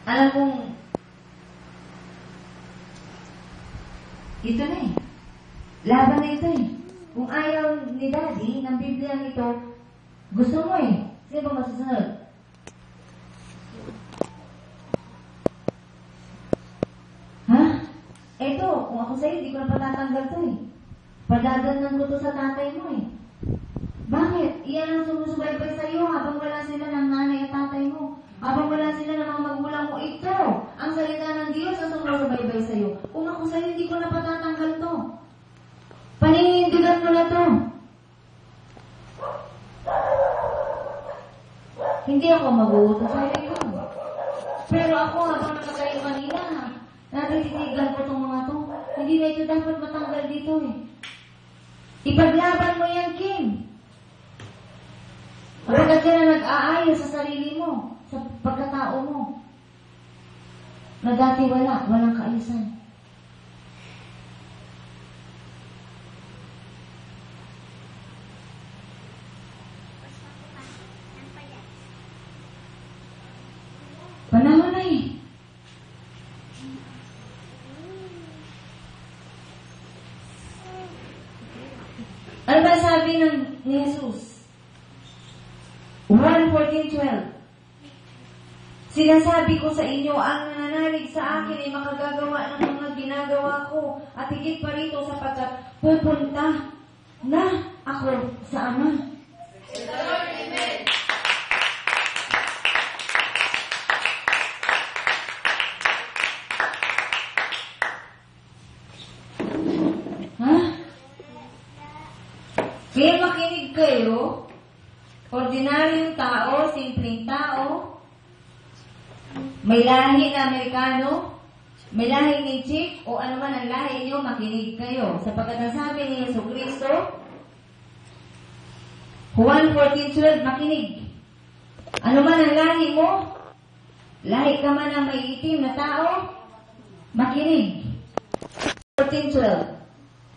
alam kong, ito na eh. Laban na ito eh. Kung ayaw ni Daddy ng Biblia nito, gusto mo eh. Sino ba masusunod? Ha? Eto, kung ako sa'yo, di ko na patatanggal to eh. Padadanan ko to sa tatay mo eh. Bakit? Iyan ang sumusubaybay sa'yo habang wala sila ng nanay at tatay mo. Habang wala sila ng mga magulang mo. Ito, ang salita ng Diyos ang sumusubaybay sa'yo. Kung ako sa'yo, hindi ko na patatanggal to. Paninindigan mo na to. Hindi ako mag-uutos sa'yo. Pero ako, habang nakatayo kanina, natititiglan ko itong mga to. Hindi na ito dapat matanggal dito eh. Ipaglaban mo yan, Kim. Kapag ka na nag-aayos sa sarili mo, sa pagkatao mo, na dati walang kaayusan. Panahon na eh. Ano ba sabi ni Jesus? 1:14-12. Sinasabi ko sa inyo, ang nananalig sa akin ay makagagawa ng mga ginagawa ko at higit pa rito sapagkat pupunta na ako sa Ama. Amen. Ha? Kaya makinig kayo, ordinaryong tao, simpleng tao, may lahi na Amerikano, may lahi ni Chick, o ano man ang lahi niyo, makinig kayo. Sapagkat ang sabi ni Jesucristo, Juan 14:12, makinig. Ano man ang lahi mo, lahi ka man ang may itim na tao, makinig. 14:12.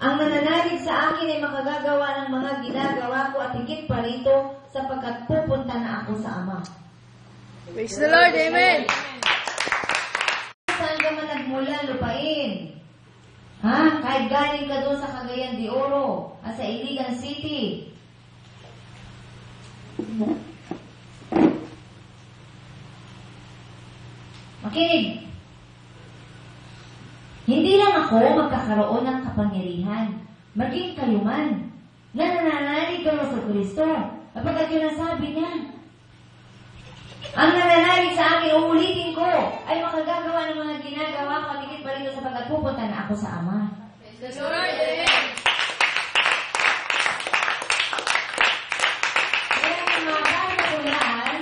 Ang mananalig sa akin ay makagagawa ng mga ginagawa ko at higit pa rito sapagkat pupunta na ako sa Ama. Praise the Lord, Amen. Saan ka man nagmula, lupain? Ha? Kahit galing ka doon sa Cagayan de Oro at sa Iligan City. Makinig. Hindi lang ako magkakaroon ng kapangyarihan, maging kayo man, na nananalig kayo sa Kristo. Kapag yun ang sabi niya, ang nananalig sa akin, uulitin ko, ay makagagawa ng mga ginagawa ko at higit pa rito sapagkat pupunta na ako sa Ama. Praise the Lord, Amen. Kaya ang mga bata ko yan,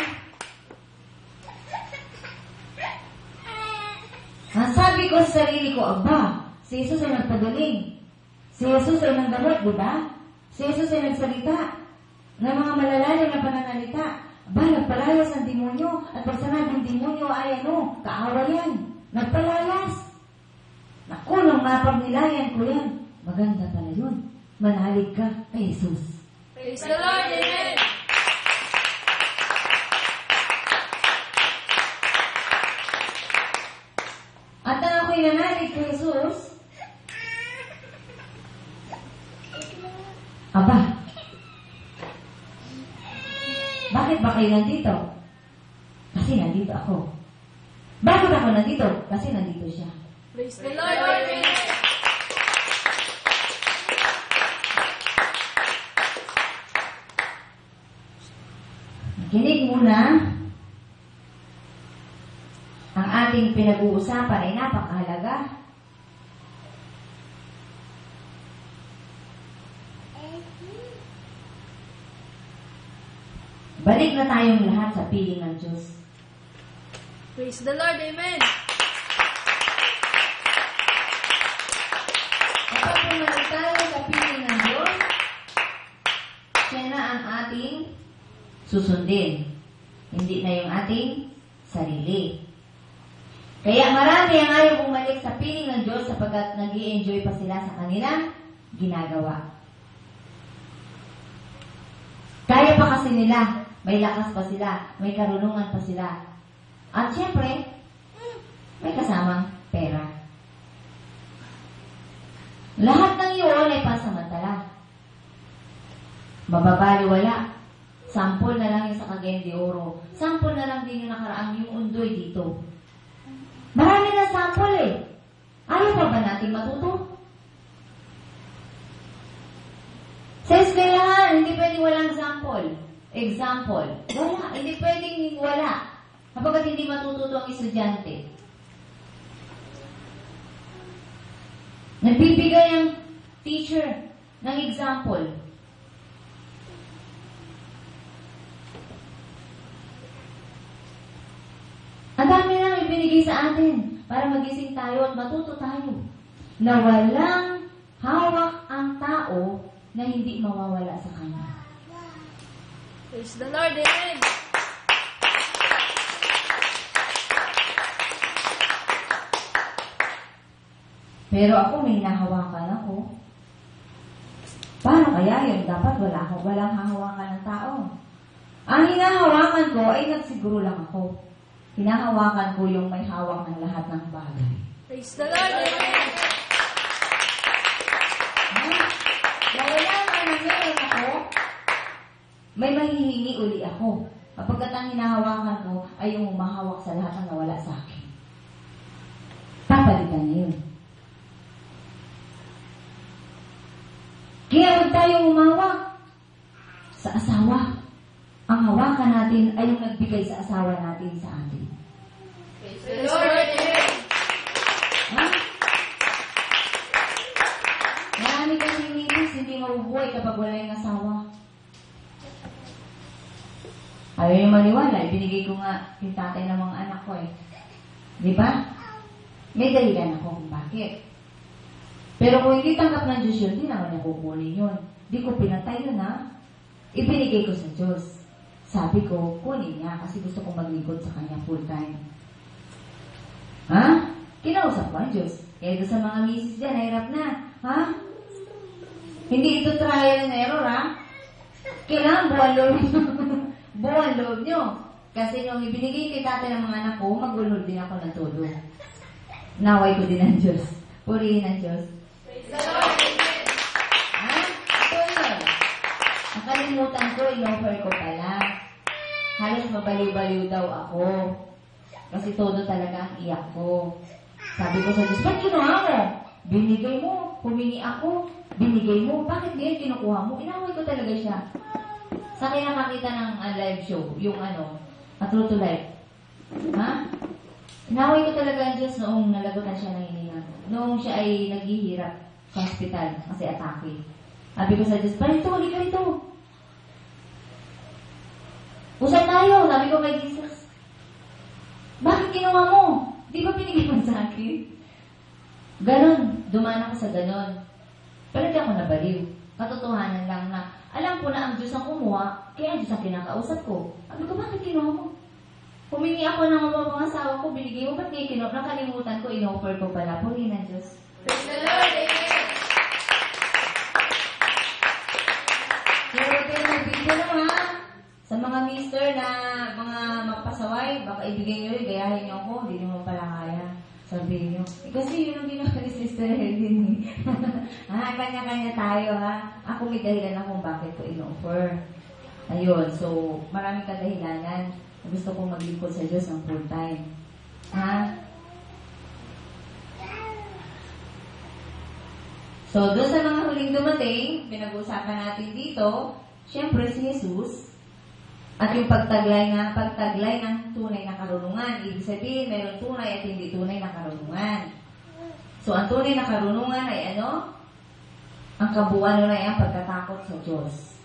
ang sabi ko sa sarili ko, aba, si Jesus ay nagpagaling. Si Jesus ay nagdamot, diba? Si Jesus ay nagsalita ng mga malalalim na pananalita. Aba, nagpalayas ang demonyo. At pag sanabing demonyo ay kaawa yan. Nagpalayas. Naku, nung mapagnilayan ko yan. Maganda pala yun. Manalig ka kay Jesus. Praise the Lord, Amen. At nang ako'y nanalig kay Jesus, aba, bakit ba kayo nandito? Kasi nandito ako. Bakit ako nandito? Kasi nandito siya. Praise the Lord, Amen. Makinig muna. Ang ating pinag-uusapan ay napakahalaga. Balik na tayong lahat sa piling ng Diyos. Praise the Lord, Amen. Kapag bumalik tayo sa piling ng Diyos, siya na ang ating susundin. Hindi na yung ating sarili. Kaya marami ang ayaw bumalik sa piling ng Diyos sapagkat nag-i-enjoy pa sila sa kanilang ginagawa. Kaya pa kasi nila, may lakas pa sila, may karunungan pa sila. At syempre, may kasamang pera. Lahat ng iyon ay pansamantala. Mababaliwala. Sample na lang yung sa Cagayan de Oro. Sample na lang din yung nakaraang yung undoy dito. Marami na sample eh. Ayaw pa ba natin matuto? Sa eskwelahan, hindi pwedeng walang example. Wala. Hindi pwedeng wala. Kapag hindi matututo ang estudyante. Nagbibigay ang teacher ng example. Ang dami lang ibinigay sa atin para magising tayo at matuto tayo. Na walang hawak ang tao na hindi mawawala sa kanya. Praise the Lord. Amen. Pero ako may nahawakan ako. Paano kaya yun? Dapat walang hahawakan ng tao. Ang hinahawakan ko ay nagsiguro lang ako. Hinahawakan ko yung may hawak ng lahat ng bagay. Praise the Lord. Amen. Wala man na meron ako, may mahihingi uli ako. Kapag ang hinahawakan ko ay yung umahawak sa lahat ng nawala sa akin. Papalitan niya yun. Kaya huwag tayong umawak sa asawa. Ang hawakan natin ay yung nagbigay sa asawa natin sa atin. Praise the Lord. Amen. Ha? Marami kasi mitis, hindi mabubuhay kapag wala yung asawa. Ayaw yung maniwala, ibinigay ko nga yung tatay ng mga anak ko eh. Di ba? May dahilan ako kung bakit. Pero kung hindi tanggap ng Diyos yun, di naman niya kukunin yun. Di ko pinatay yun ha. Ibinigay ko sa Diyos. Sabi ko, kunin niya kasi gusto kong maglingkod sa kanya full time. Ha? Kinausap ko ang Diyos. Kaya doon sa mga misis dyan, hirap na. Ha? Hindi ito trial and error ha. Kailangan buwan loob buwan loob nyo. Kasi nung ibinigay kay tatay ng mga anak ko, maglulod din ako ng todo. Naway ko din ang Diyos. Purihin ang Diyos. Praise the Lord. Amen. Ha? Ito yun. Nakalimutan ko, in-offer ko pala. Halos mabaliw-baliw daw ako. Kasi todo talaga ang iyak ko. Sabi ko sa Diyos, ba't ginawa mo? Binigay mo, humingi ako, binigay mo, bakit ngayon kinukuha mo? Inaway ko talaga siya. Sa akin nakakita ng live show, yung True to Life. Ha? Inaway ko talaga ang Diyos noong nalagutan siya ng hininga. Noong siya ay naghihirap sa hospital kasi atake. Sabi ko sa Diyos, parito, huli ka rito. Usap tayo, sabi ko kay Jesus. Bakit ginawa mo? Di ba pinigay mo sa akin? Ganon, dumaan ako sa ganon. Pero di ako nabaliw. Katotohanan lang na, alam ko na ang Diyos ang kumuha, kaya ang Diyos ang kinakausap ko. Sabi ko, bakit ginawa mo? Humingi ako ng mga asawa ko, binigay mo, ba't ngayon nakalimutan ko, in-offer ko pala. Purihin ang Diyos. Praise the Lord. Amen. Pero nag-video na ha. Sa mga mister na mga magpasaway, baka ibigay nyo rin, gayahin nyo ako, hindi nyo pala kaya. Sabihin nyo. Kasi yun ang ginawa ni Sister Helen. Kanya-kanya tayo ha. Ako may dahilan na kung bakit ko in-offer. Ayun, so maraming kadahilanan. Gusto kong maglingkod sa Diyos ng full time. Ha? So, doon sa mga huling dumating, pinag-uusapan natin dito, syempre si Jesus, at yung pagtaglay ng tunay na karunungan. Ibig sabihin, mayroong tunay at hindi tunay na karunungan. So, ang tunay na karunungan ay ano? Ang kabuuan nun ay ang pagkatakot sa Diyos.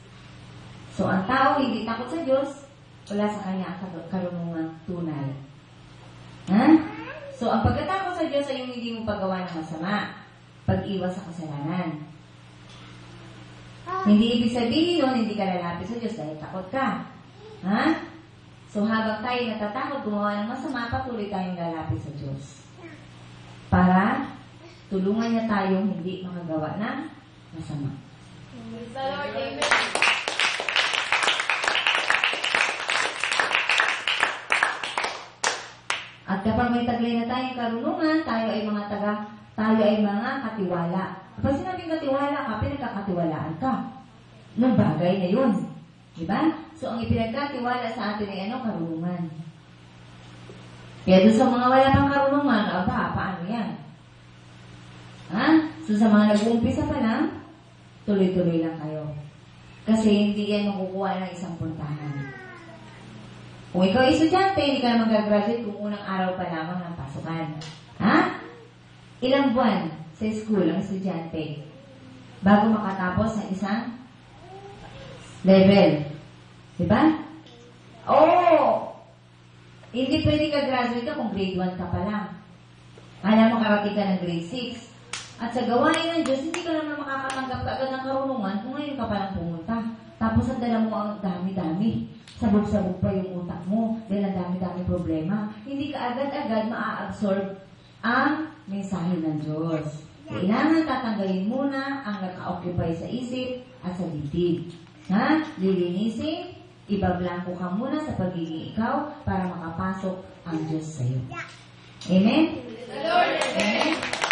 So, ang tao hindi takot sa Diyos, wala sa kanya ang karunungan tunay. Ha? So, ang pagkatakot sa Diyos ay yung hindi mo paggawa ng masama. Pag-iwas sa kasalanan. Hindi ibig sabihin nun, hindi ka lalapit sa Diyos dahil takot ka. Ha? So, habang tayo natatakot gumawa ng masama, patuloy tayong lalapit sa Diyos. Para tulungan niya tayong hindi makagawa ng masama. Praise the Lord. Amen. At kapag may taglay na tayong karunungan, tayo ay mga katiwala. Kapag sinabing katiwala ka, pinagkakatiwalaan ka. Nung bagay na yun. Diba? So, ang ipinagkatiwala sa atin ay karunungan. Kaya doon sa mga wala ng karunungan, paano yan? Ha? So, sa mga nag-uumpisa pa lang, tuloy-tuloy lang kayo. Kasi hindi yan makukuha ng isang puntahan. Kung ikaw ay estudyante, hindi ka naman gagraduate kung unang araw pa lamang ng pasukan. Ha? Ilang buwan sa school ang estudyante bago makatapos ng isang level. Diba? Oo! Hindi pwede ka graduate ka kung grade 1 ka pa lang. Kaya makarating ka ng grade 6. At sa gawain ng Diyos, hindi ka naman makakatanggap agad ng karunungan kung ngayon ka pa lang pumunta. Tapos ang dala mo ang dami-dami. Sabog-sabog pa yung utak mo dahil ang dami-dami problema. Hindi ka agad-agad maa-absorb ang mensahe ng Diyos. Kailangan tatanggalin muna ang naka-occupy sa isip at sa dibdib. Ha? Lilinisin, ibablanko ka muna sa pagiging ikaw para makapasok ang Diyos sa iyo. Amen? The Lord, amen. Amen?